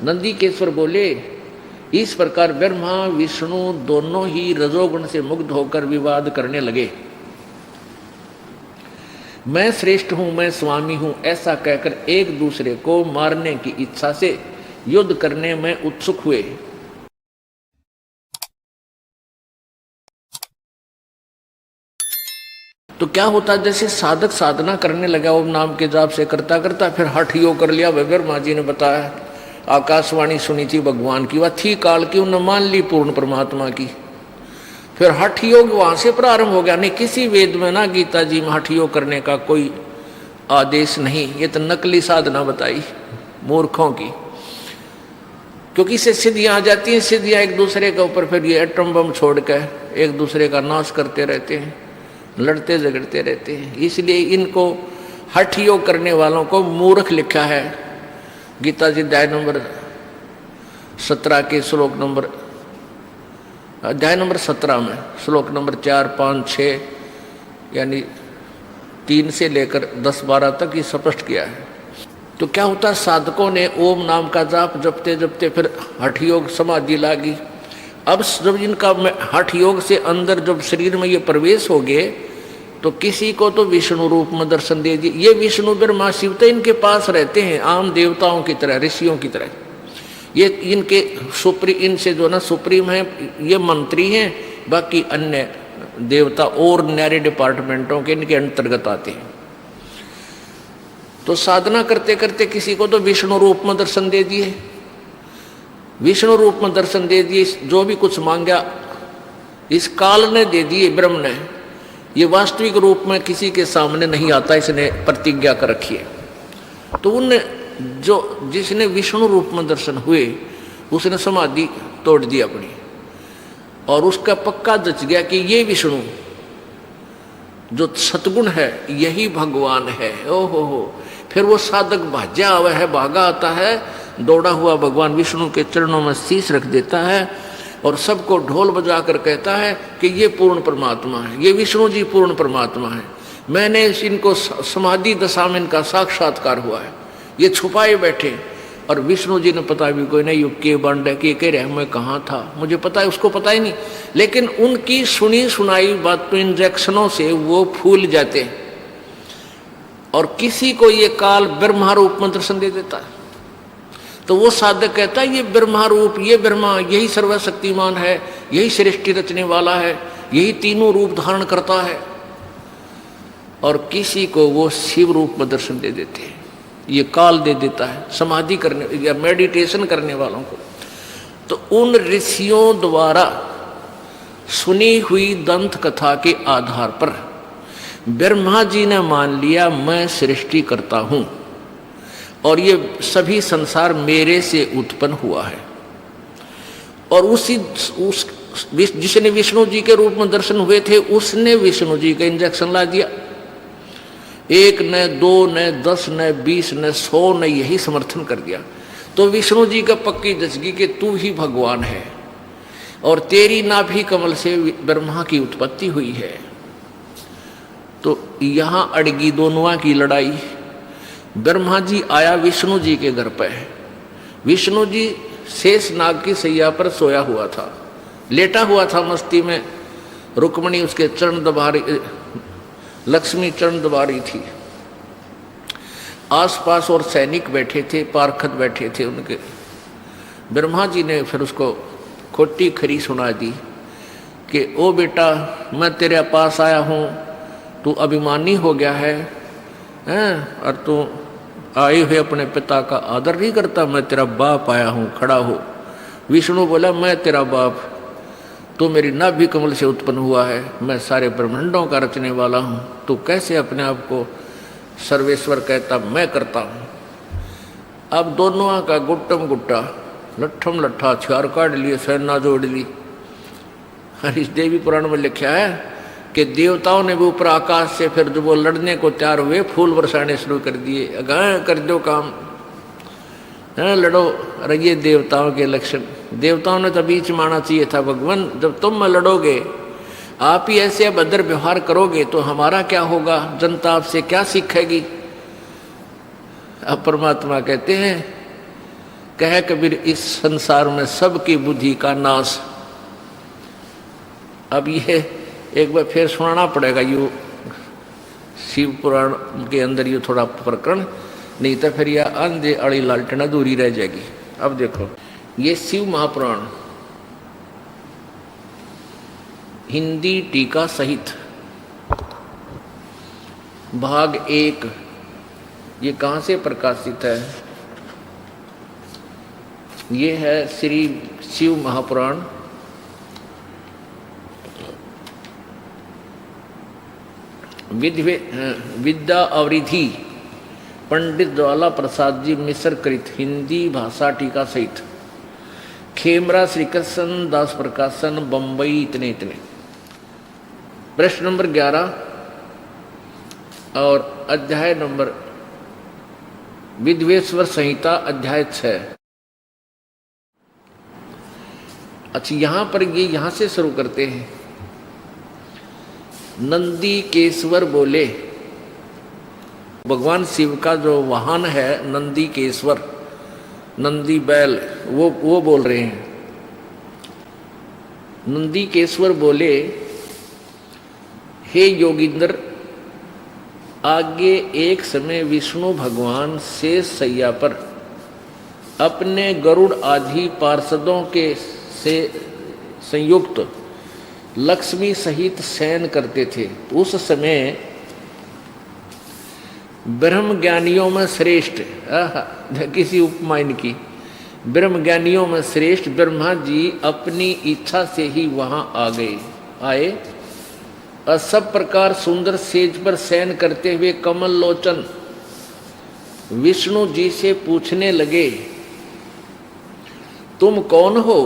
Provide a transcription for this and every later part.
नंदीकेश्वर बोले, इस प्रकार ब्रह्मा विष्णु दोनों ही रजोगुण से मुक्त होकर विवाद करने लगे। मैं श्रेष्ठ हूं, मैं स्वामी हूं, ऐसा कहकर एक दूसरे को मारने की इच्छा से युद्ध करने में उत्सुक हुए। तो क्या होता, जैसे साधक साधना करने लगा ओम नाम के जाप से करता करता फिर हठ योग कर लिया। ब्रह्मा जी ने बताया, आकाशवाणी सुनी थी भगवान की, वह थी काल की, उन्होंने मान ली पूर्ण परमात्मा की। फिर हठ योग वहां से प्रारंभ हो गया। नहीं, किसी वेद में ना गीता जी में हठ योग करने का कोई आदेश नहीं, ये तो नकली साधना बताई मूर्खों की, क्योंकि इससे सिद्धियां आ जाती हैं। सिद्धियां एक दूसरे के ऊपर फिर ये एटम बम छोड़कर एक दूसरे का नाश करते रहते हैं, लड़ते झगड़ते रहते हैं। इसलिए इनको हठ योग करने वालों को मूर्ख लिखा है। गीता जी अध्याय नंबर 17 के श्लोक नंबर अध्याय नंबर 17 में श्लोक नंबर 4, 5, 6 यानी 3 से लेकर 10, 12 तक ये स्पष्ट किया है। तो क्या होता, साधकों ने ओम नाम का जाप जपते जपते फिर हठ योग समाधि लागी। अब जब इनका हठ योग से अंदर जब शरीर में ये प्रवेश हो गए तो किसी को तो विष्णु रूप में दर्शन दे दिए। ये विष्णु ब्रह्मा शिव तो इनके पास रहते हैं आम देवताओं की तरह, ऋषियों की तरह। ये इनके इनसे जो ना सुप्रीम है, ये मंत्री हैं, बाकी अन्य देवता और न्यारे डिपार्टमेंटों के इनके अंतर्गत आते हैं। तो साधना करते करते किसी को तो विष्णु रूप में दर्शन दे दिए, विष्णु रूप में दर्शन दे दिए। जो भी कुछ मांगा इस काल ने दे दिए, ब्रह्म ने। ये वास्तविक रूप में किसी के सामने नहीं आता, इसने प्रतिज्ञा कर रखी है। तो उन जो जिसने विष्णु रूप में दर्शन हुए उसने समाधि तोड़ दी अपनी, और उसका पक्का जच गया कि ये विष्णु जो सतगुण है यही भगवान है। हो फिर वो साधक भाज्या हुआ है, भागा आता है, दौड़ा हुआ भगवान विष्णु के चरणों में शीश रख देता है और सबको ढोल बजाकर कहता है कि ये पूर्ण परमात्मा है, ये विष्णु जी पूर्ण परमात्मा है। मैंने इनको समाधि दशा में इनका साक्षात्कार हुआ है, ये छुपाए बैठे। और विष्णु जी ने पता भी कोई नहीं, युग के बंड है कि कह रहे मैं कहाँ था, मुझे पता है, उसको पता ही नहीं। लेकिन उनकी सुनी सुनाई बात तो इंजेक्शनों से वो फूल जाते हैं और किसी को ये काल ब्रह्मा रूप में दर्शन दे देता है। तो वो साधक कहता है ये ब्रह्मा रूप, ये ब्रह्मा यही सर्वशक्तिमान है, यही सृष्टि रचने वाला है, यही तीनों रूप धारण करता है। और किसी को वो शिव रूप में दर्शन दे देते हैं, ये काल दे देता है समाधि करने या मेडिटेशन करने वालों को। तो उन ऋषियों द्वारा सुनी हुई दंत कथा के आधार पर ब्रह्मा जी ने मान लिया मैं सृष्टि करता हूं और ये सभी संसार मेरे से उत्पन्न हुआ है। और जिसने विष्णु जी के रूप में दर्शन हुए थे उसने विष्णु जी का इंजेक्शन ला दिया। 1 ने 2 ने 10 ने 20 ने 100 ने यही समर्थन कर दिया। तो विष्णु जी का पक्की जचगी कि तू ही भगवान है और तेरी नाभि कमल से ब्रह्मा की उत्पत्ति हुई है। तो यहां अड़गी दोनों की लड़ाई। ब्रह्मा जी आया विष्णु जी के घर पे। विष्णु जी शेष नाग की सैया पर सोया हुआ था, लेटा हुआ था मस्ती में। रुक्मणी उसके चरण दबा रही, लक्ष्मी चरण दबा रही थी। आसपास और सैनिक बैठे थे, पारखत बैठे थे उनके। ब्रह्मा जी ने फिर उसको खोटी खरी सुना दी कि ओ बेटा मैं तेरे पास आया हूँ, तू अभिमानी हो गया है और तू आए हुए अपने पिता का आदर नहीं करता। मैं तेरा बाप आया हूँ, खड़ा हो। विष्णु बोला मैं तेरा बाप, तू मेरी नाभि कमल से उत्पन्न हुआ है, मैं सारे ब्रह्मांडों का रचने वाला हूँ, तू कैसे अपने आप को सर्वेश्वर कहता? मैं करता हूँ। अब दोनों का गुट्टम गुट्टा लट्ठम लट्ठा हथियार काट लिए, सेना जोड़ ली। इस देवी पुराण में लिखा है कि देवताओं ने भी ऊपर आकाश से फिर जब वो लड़ने को तैयार हुए फूल बरसाने शुरू कर दिए। अगर कर दो काम, लड़ो। अरे ये देवताओं के लक्षण, देवताओं ने तो बीच में आना चाहिए था। भगवान जब तुम लड़ोगे, आप ही ऐसे अभद्र व्यवहार करोगे तो हमारा क्या होगा? जनता आपसे क्या सीखेगी? अब परमात्मा कहते हैं कह कबीर इस संसार में सबकी बुद्धि का नाश। अब ये एक बार फिर सुनाना पड़ेगा यू शिव पुराण के अंदर ये थोड़ा प्रकरण, नहीं तो फिर यह अंधे अड़ी लालटेन अधूरी रह जाएगी। अब देखो ये शिव महापुराण हिंदी टीका सहित भाग 1, ये कहाँ से प्रकाशित है? ये है श्री शिव महापुराण विद्या अवरिधि पंडित ज्वाला प्रसाद जी मिश्र कृत हिंदी भाषा टीका सहित खेमरा श्री कृष्ण दास प्रकाशन बंबई इतने इतने। प्रश्न नंबर 11 और अध्याय नंबर विद्वेश्वर संहिता अध्याय 6। अच्छा यहां पर ये यहां से शुरू करते हैं। नंदी केश्वर बोले, भगवान शिव का जो वाहन है नंदी केश्वर, नंदी बैल, वो बोल रहे हैं। नंदी केश्वर बोले, हे योगिंद्र, आगे एक समय विष्णु भगवान शेष सैया पर अपने गरुड़ आदि पार्षदों के से संयुक्त लक्ष्मी सहित शयन करते थे। उस समय ब्रह्म ज्ञानियों में श्रेष्ठ, किसी उपमा इनकी, ब्रह्म ज्ञानियों में श्रेष्ठ ब्रह्मा जी अपनी इच्छा से ही वहां आए और सब प्रकार सुंदर सेज पर शयन करते हुए कमल लोचन विष्णु जी से पूछने लगे, तुम कौन हो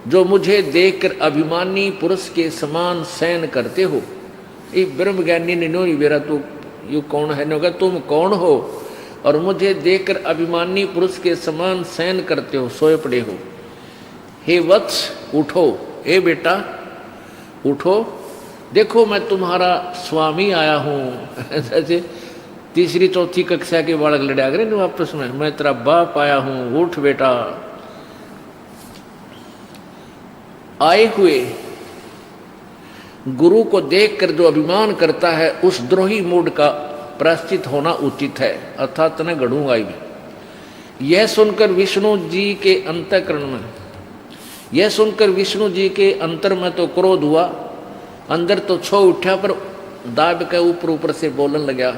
जो मुझे देखकर अभिमानी पुरुष के समान शयन करते हो? ये ब्रह्म ज्ञानी ने नो बेरा तू यू कौन है? ने तुम कौन हो और मुझे देखकर अभिमानी पुरुष के समान शयन करते हो, सोए पड़े हो? हे वत्स उठो, ए बेटा उठो, देखो मैं तुम्हारा स्वामी आया हूँ। जैसे तीसरी चौथी कक्षा के बालक लड़ा करे ना आपस में, मैं तेरा बाप आया हूँ, उठ बेटा। आए हुए गुरु को देखकर जो अभिमान करता है उस द्रोही मूड का प्रायश्चित होना उचित है, अर्थात न गढ़ूंगा ही। यह सुनकर विष्णु जी के अंतःकरण में, यह सुनकर विष्णु जी के अंतर में तो क्रोध हुआ, अंदर तो छो उठा, पर दाब के ऊपर ऊपर से बोलने लगा,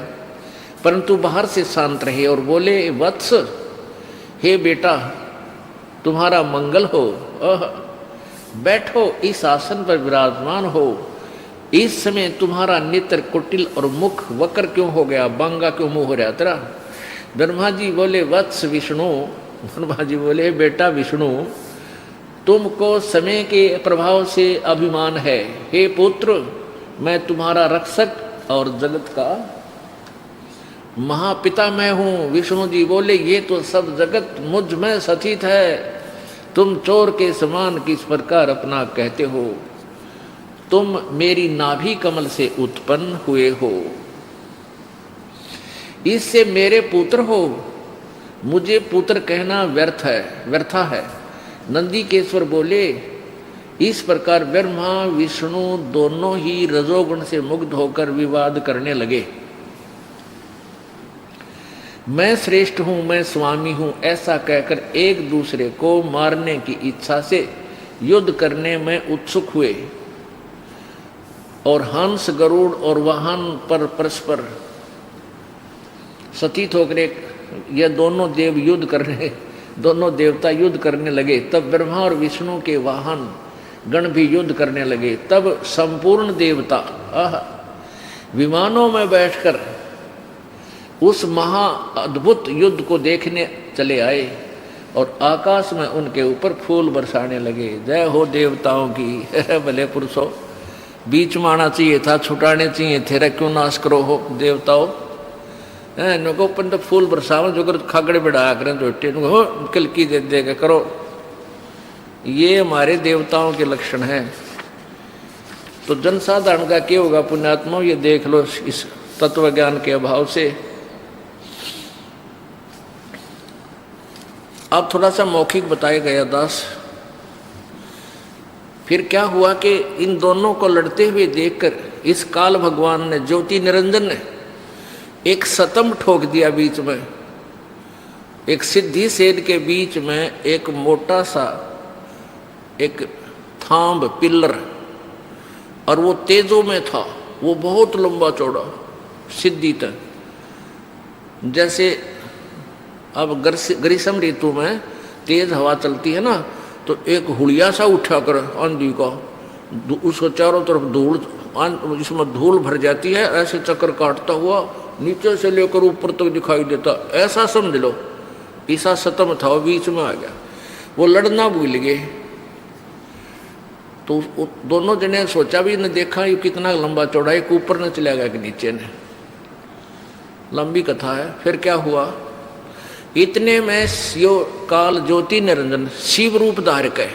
परंतु बाहर से शांत रहे और बोले, वत्स, हे बेटा तुम्हारा मंगल हो, बैठो इस आसन पर विराजमान हो। इस समय तुम्हारा नेत्र कुटिल और मुख वक्र क्यों हो गया, बांगा क्यों मुंह हो रहा तेरा? ब्रह्मा जी बोले, वत्स विष्णु, ब्रह्मा जी बोले, बेटा विष्णु, तुमको समय के प्रभाव से अभिमान है। हे पुत्र, मैं तुम्हारा रक्षक और जगत का महापिता मैं हूं। विष्णु जी बोले, ये तो सब जगत मुझ में स्थित है, तुम चोर के समान किस प्रकार अपना कहते हो? तुम मेरी नाभि कमल से उत्पन्न हुए हो, इससे मेरे पुत्र हो, मुझे पुत्र कहना व्यर्था है। नंदी केश्वर बोले, इस प्रकार ब्रह्मा विष्णु दोनों ही रजोगुण से मुग्ध होकर विवाद करने लगे। मैं श्रेष्ठ हूं, मैं स्वामी हूं, ऐसा कहकर एक दूसरे को मारने की इच्छा से युद्ध करने में उत्सुक हुए और हंस गरुड़ और वाहन पर परस्पर सतीत होकर ये दोनों देव युद्ध करने, दोनों देवता युद्ध करने लगे। तब ब्रह्मा और विष्णु के वाहन गण भी युद्ध करने लगे। तब संपूर्ण देवता विमानों में बैठकर उस महा अद्भुत युद्ध को देखने चले आए और आकाश में उनके ऊपर फूल बरसाने लगे। जय हो देवताओं की। भले पुरुषों, बीच में आना चाहिए था, छुटाने चाहिए थे, रे क्यों नाश करो हो देवताओं? नको अपन तो फूल बरसावन जो कर खागड़े बढ़ाया करें जोटे हो कलकी दे देगा करो। ये हमारे देवताओं के लक्षण हैं। तो जनसाधारण का क्या होगा पुण्यात्मा, ये देख लो इस तत्व ज्ञान के अभाव से। अब थोड़ा सा मौखिक बताया गया दास। फिर क्या हुआ कि इन दोनों को लड़ते हुए देखकर इस काल भगवान ने, ज्योति निरंजन ने, एक सतम ठोक दिया बीच में। एक सिद्धि सेन के बीच में एक मोटा सा एक थांब पिल्लर, और वो तेजों में था, वो बहुत लंबा चौड़ा सिद्धि तक। जैसे अब ग्रीष्म ऋतु में तेज हवा चलती है ना, तो एक हुलिया सा उठा कर आंधी का, उसको चारों तरफ धूल, इसमें धूल भर जाती है, ऐसे चक्कर काटता हुआ नीचे से लेकर ऊपर तक दिखाई देता, ऐसा समझ लो। ईसा सतम था, वो बीच में आ गया। वो लड़ना भूल गए, तो दोनों जने सोचा भी, ने देखा ये कितना लंबा चौड़ा, एक ऊपर न चला गया कि नीचे ने। लंबी कथा है। फिर क्या हुआ, इतने में काल ज्योति निरंजन शिव रूप धारक है,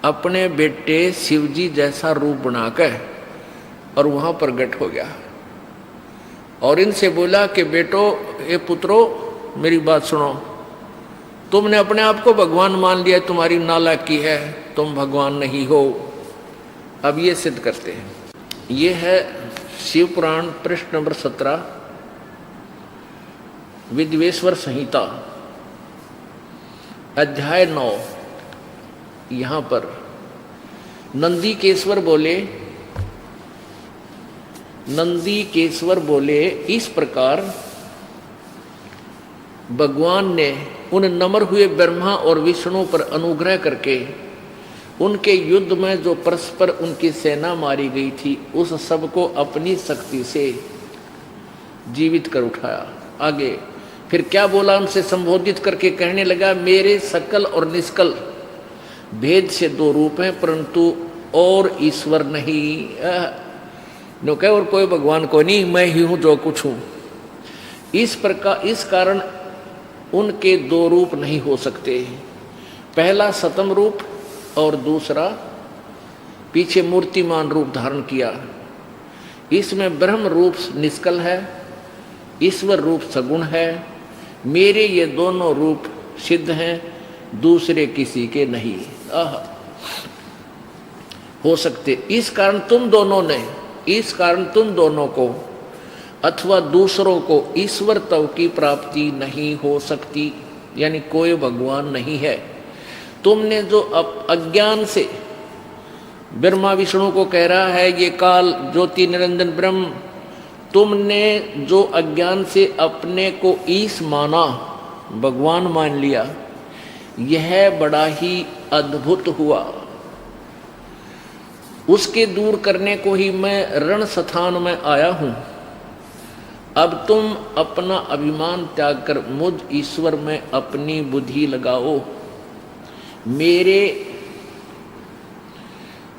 अपने बेटे शिवजी जैसा रूप बनाकर और वहां प्रकट हो गया, और इनसे बोला कि बेटो, ये पुत्रो, मेरी बात सुनो। तुमने अपने आप को भगवान मान लिया, तुम्हारी नालायकी है, तुम भगवान नहीं हो। अब ये सिद्ध करते हैं। ये है शिव पुराण पृष्ठ नंबर 17, विद्वेश्वर संहिता, अध्याय 9। यहां पर नंदीकेश्वर बोले, इस प्रकार भगवान ने उन नम्र हुए ब्रह्मा और विष्णु पर अनुग्रह करके उनके युद्ध में जो परस्पर उनकी सेना मारी गई थी, उस सब को अपनी शक्ति से जीवित कर उठाया। आगे फिर क्या बोला, उनसे संबोधित करके कहने लगा, मेरे सकल और निष्कल भेद से दो रूप हैं, परंतु और ईश्वर नहीं। नो कहे और कोई भगवान को नहीं, मैं ही हूं जो कुछ हूं। इस प्रकार, इस कारण उनके दो रूप नहीं हो सकते। पहला सतम रूप और दूसरा पीछे मूर्तिमान रूप धारण किया। इसमें ब्रह्म रूप निष्कल है, ईश्वर रूप सगुण है। मेरे ये दोनों रूप सिद्ध हैं, दूसरे किसी के नहीं हो सकते। इस कारण तुम दोनों को अथवा दूसरों को ईश्वर तव की प्राप्ति नहीं हो सकती, यानी कोई भगवान नहीं है। तुमने जो अज्ञान से ब्रह्मा विष्णु को कह रहा है ये काल ज्योति निरंजन ब्रह्म, तुमने जो अज्ञान से अपने को ईश माना, भगवान मान लिया, यह बड़ा ही अद्भुत हुआ। उसके दूर करने को ही मैं रण स्थान में आया हूं। अब तुम अपना अभिमान त्याग कर मुझ ईश्वर में अपनी बुद्धि लगाओ। मेरे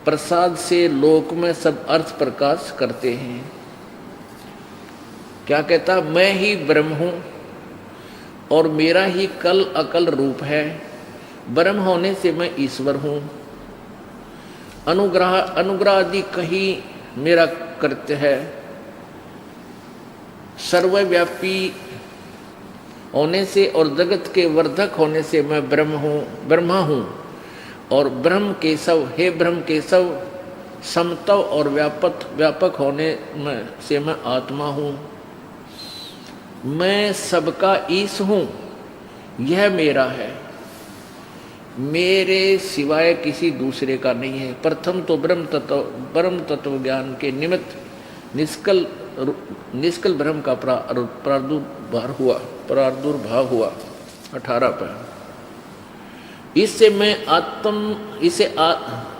प्रसाद से लोक में सब अर्थ प्रकाश करते हैं। क्या कहता, मैं ही ब्रह्म हूं और मेरा ही कल अकल रूप है। ब्रह्म होने से मैं ईश्वर हूं। अनुग्रह आदि कहीं मेरा कृत्य है। सर्वव्यापी होने से और जगत के वर्धक होने से मैं ब्रह्मा हूँ। और ब्रह्म केशव, हे ब्रह्म केशव, समतव और व्यापक होने में से मैं आत्मा हूँ। मैं सबका ईश हूँ, यह मेरा है, मेरे सिवाय किसी दूसरे का नहीं है। प्रथम तो ब्रह्म तत्व ज्ञान के निमित्त निष्कल ब्रह्म का प्रादुर्भाव हुआ 18 पर। इससे मैं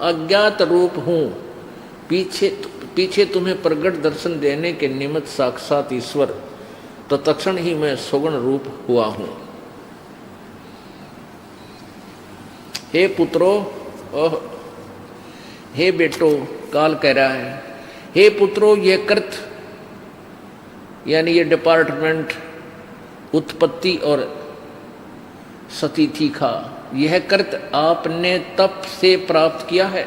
अज्ञात रूप हूँ। पीछे तुम्हें प्रगट दर्शन देने के निमित्त साक्षात ईश्वर, तो तत्क्षण ही मैं सगुण रूप हुआ हूँ। हे पुत्रो, हे बेटो, काल कह रहा है, हे पुत्रो, यह कृत यानी ये डिपार्टमेंट उत्पत्ति और सतिथि का, यह कृत आपने तप से प्राप्त किया है,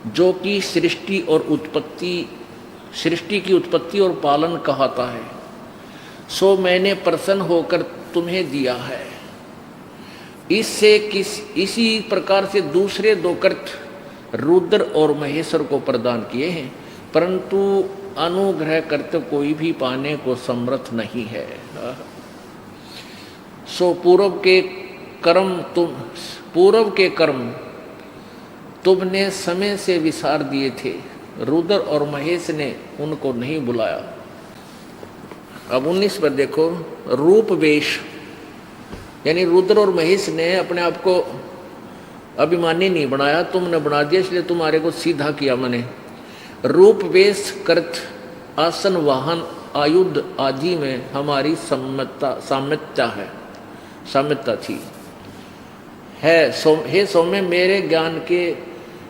जो कि सृष्टि की उत्पत्ति और पालन कहता है। सो मैंने प्रसन्न होकर तुम्हें दिया है। इससे इसी प्रकार से दूसरे दो कृत्य रुद्र और महेश्वर को प्रदान किए हैं, परंतु अनुग्रह कर्तव्य कोई भी पाने को समर्थ नहीं है। सो पूर्व के कर्म तुमने समय से विसार दिए थे, रुद्र और महेश ने उनको नहीं बुलाया। अब 19 पर देखो, रूप वेश, यानी रुद्र और महेश ने अपने आप को अभिमानी नहीं बनाया, तुमने बना दिया, इसलिए तुम्हारे को सीधा किया मैंने। रूप वेश कृत आसन वाहन आयुध आदि में हमारी साम्यता थी। हे सौम्य, मेरे ज्ञान के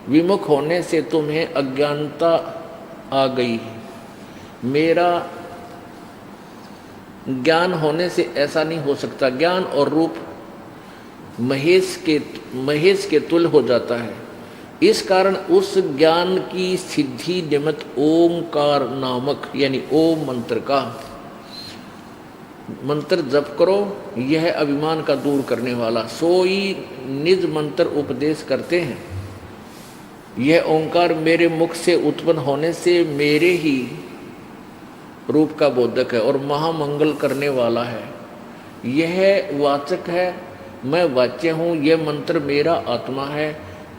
विमुख होने से तुम्हें अज्ञानता आ गई। मेरा ज्ञान होने से ऐसा नहीं हो सकता। ज्ञान और रूप महेश के तुल्य हो जाता है। इस कारण उस ज्ञान की सिद्धि निमित्त ओंकार नामक यानी ओम मंत्र का मंत्र जप करो। यह अभिमान का दूर करने वाला सोई निज मंत्र उपदेश करते हैं। यह ओंकार मेरे मुख से उत्पन्न होने से मेरे ही रूप का बोधक है और महामंगल करने वाला है। यह वाचक है, मैं वाच्य हूँ। यह मंत्र मेरा आत्मा है,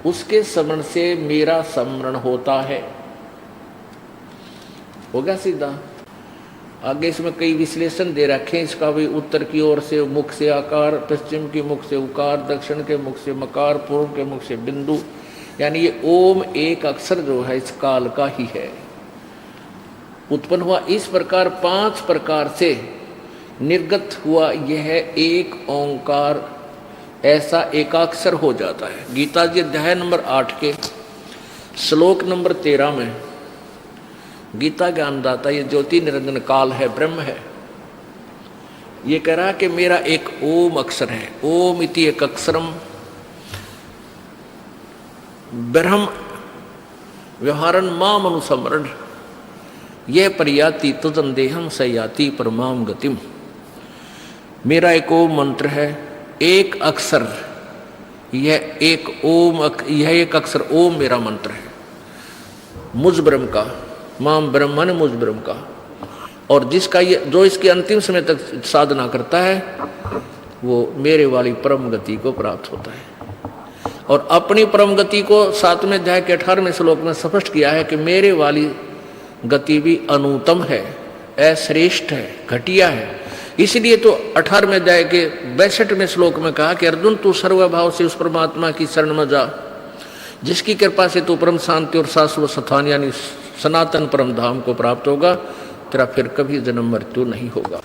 उसके स्मरण से मेरा स्मरण होता है। हो गया सीधा। आगे इसमें कई विश्लेषण दे रखे हैं इसका भी। उत्तर की ओर से मुख से आकार, पश्चिम की मुख से उकार, दक्षिण के मुख से मकार, पूर्व के मुख से बिंदु, यानी ये ओम एक अक्षर जो है इस काल का ही है, उत्पन्न हुआ। इस प्रकार 5 प्रकार से निर्गत हुआ यह एक ओंकार ऐसा एकाक्षर हो जाता है। गीता जी अध्याय नंबर 8 के श्लोक नंबर 13 में गीता ज्ञानदाता, ये ज्योति निरंजन काल है, ब्रह्म है, ये कह रहा कि मेरा एक ओम अक्षर है। ओम इति एक अक्षरम ब्रह्म व्यवहारन माम अनुसमरण, यह परियाति तुजन देहम सयाति परमाम गतिम। मेरा एक ओम मंत्र है, एक अक्षर, यह एक अक्षर ओम मेरा मंत्र है, मुझ ब्रह्म का, माम ब्रह्मन मुझ ब्रह्म का। और जिसका ये जो इसके अंतिम समय तक साधना करता है वो मेरे वाली परम गति को प्राप्त होता है। और अपनी परम गति को 7वें अध्याय के 18वें श्लोक में स्पष्ट किया है कि मेरे वाली गति भी अनुत्तम है, अश्रेष्ठ है, घटिया है। इसलिए तो 18वें अध्याय के 62वें श्लोक में कहा कि अर्जुन तू सर्वभाव से उस परमात्मा की शरण में जा जिसकी कृपा से तू परम शांति और शाश्वत स्थान यानी सनातन परम धाम को प्राप्त होगा, तेरा फिर कभी जन्म मृत्यु नहीं होगा।